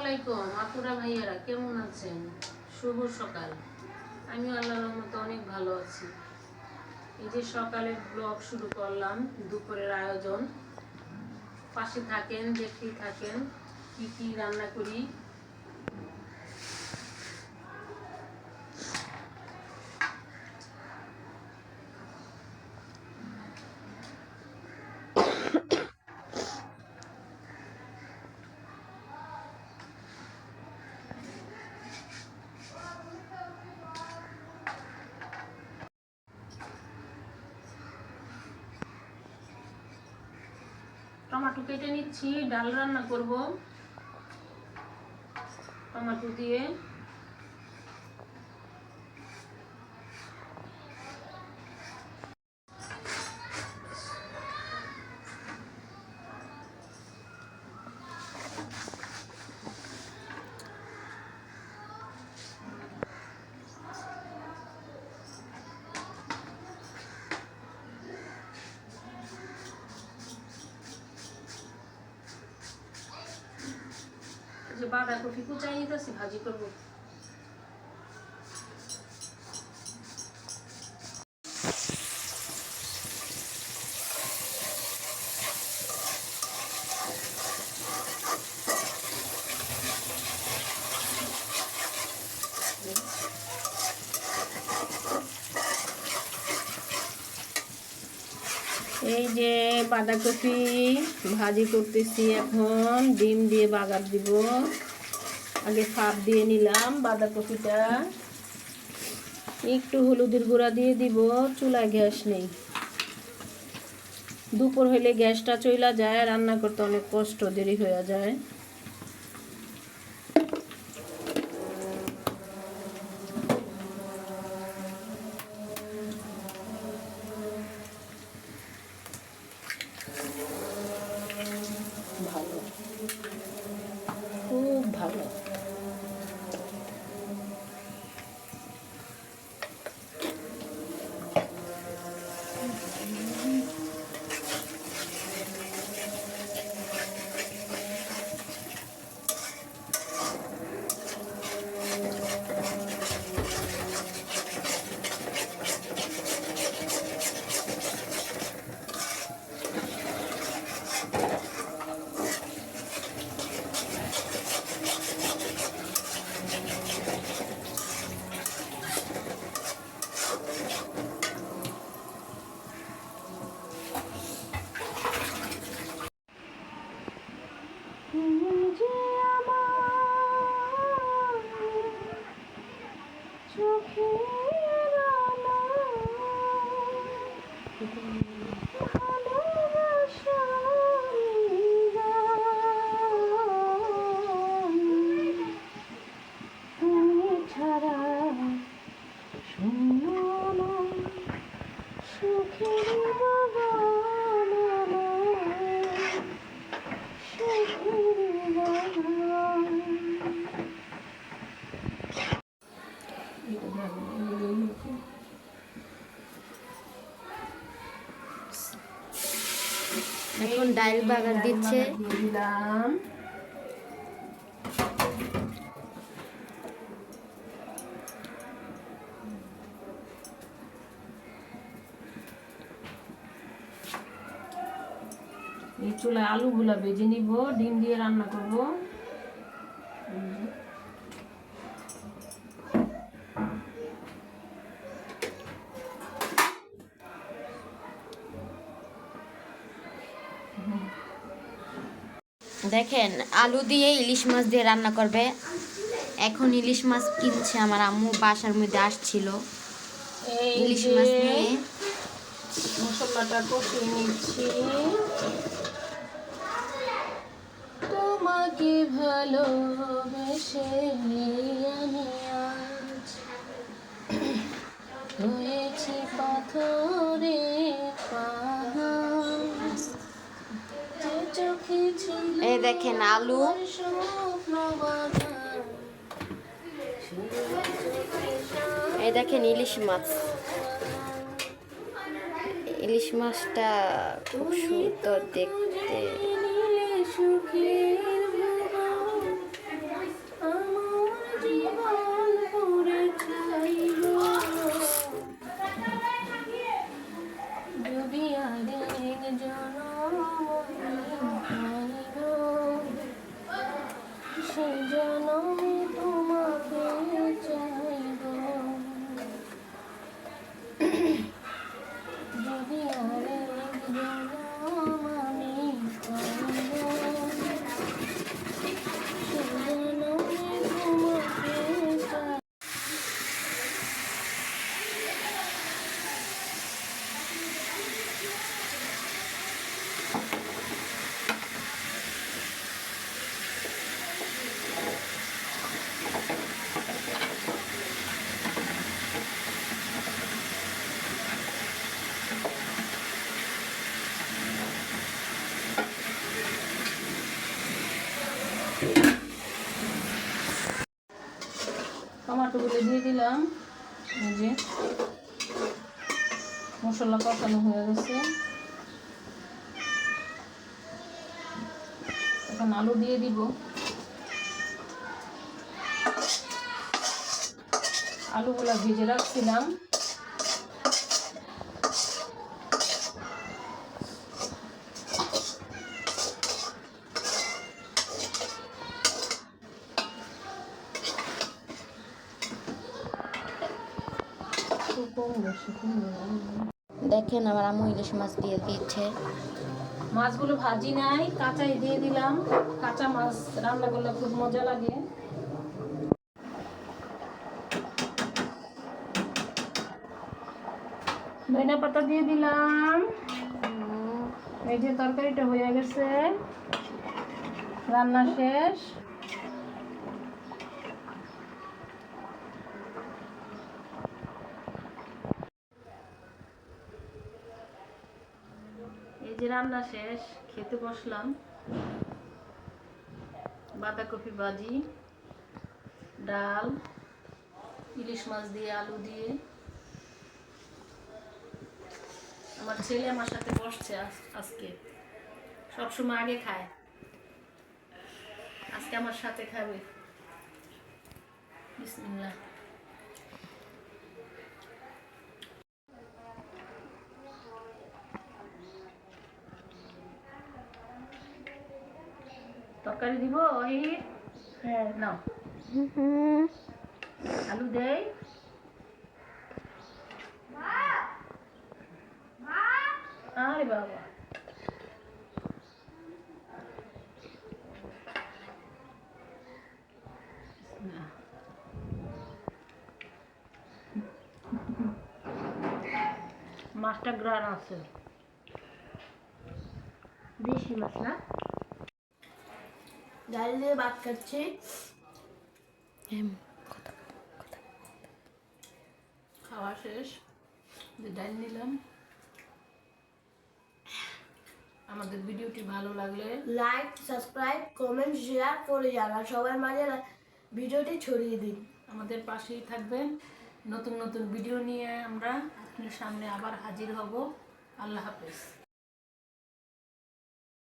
আলাইকুম আপুরা ভাইয়ারা, কেমন আছেন? শুভ সকাল। আমি আল্লাহর রহমতে অনেক ভালো আছি। এই যে সকালের ব্লগ শুরু করলাম, দুপুরের আয়োজন। পাশে থাকেন, দেখতেই থাকেন কি কি রান্না করি। টমেটো কেটে নিচ্ছি, ডাল রান্না করব টমেটো দিয়ে। যে বাঁধাকপি কুচাই নিতেছি, ভাজি করবো। এই যে বাঁধাকপি ভাজি করতেছি, এখন ডিম দিয়ে বাগার দিব। আগে ফাপ দিয়ে নিলাম বাঁধাকপিটা, একটু হলুদের গুঁড়া দিয়ে দিব। চুলায় গ্যাস নেই, দুপুর হলে গ্যাসটা চইলা যায়, রান্না করতে অনেক কষ্ট, দেরি হয়ে যায়। ভালো, খুব ভালো। এখন ডাল বাগার দিচ্ছে। দিলাম এই চুলায় আলুগুলা ভেজে নিব, ডিম দিয়ে রান্না করব। দেখেন, আলু দিয়ে ইলিশ মাছ দিয়ে রান্না করবে। এখন ইলিশ মাছ কিনছে, আমার আম্মু বাসার মধ্যে আসছিল ইলিশ মাছ নিয়ে। মশলাটা কষিয়ে নিচ্ছি। তোমাকে ভালোবেসে আমি আজ হয়েছি পাথরে পাহাড়। এই দেখেন আলু, এই দেখেন ইলিশ মাছ। ইলিশ মাছটা খুব সুন্দর দেখতে। টমেটোগুলো দিয়ে দিলাম। এই যে মশলা কষানো হয়ে গেছে, এখন আলু দিয়ে দিব। আলুগুলা ভেজে রাখছিলাম। দেখেন আমার আম্মু ইলিশ মাছ দিয়ে দিচ্ছে। মাছগুলো ভাজি নাই, কাঁচাই দিয়ে দিলাম। কাঁচা মাছ রান্না করলে খুব মজা লাগে। ধনিয়া পাতা দিয়ে দিলাম। এই যে তরকারিটা হয়ে গেছে, রান্না শেষ। এই যে রান্না শেষ, খেতে বসলাম। বাঁধাকপি ভাজি, ডাল, ইলিশ মাছ দিয়ে আলু দিয়ে। আমার ছেলে আমার সাথে বসছে আজকে, সবসময় আগে খায়, আজকে আমার সাথে খাবে। বিসমিল্লাহ। তরকারি দিব ওই? হ্যাঁ নাও। আলু দেই। আরে বাবা, মাছটা গ্রান আছে, দেশি মাছ না। ডাল দিয়ে ভাত খাচ্ছি। খাওয়া শেষ, যে ডাল নিলাম। আমাদের ভিডিওটি ভালো লাগলে লাইক, সাবস্ক্রাইব, কমেন্ট, শেয়ার করে যান আর সবার মাঝে ভিডিওটি ছড়িয়ে দিন। আমাদের পাশেই থাকবেন। নতুন নতুন ভিডিও নিয়ে আমরা আপনার সামনে আবার হাজির হব। আল্লাহ হাফেজ।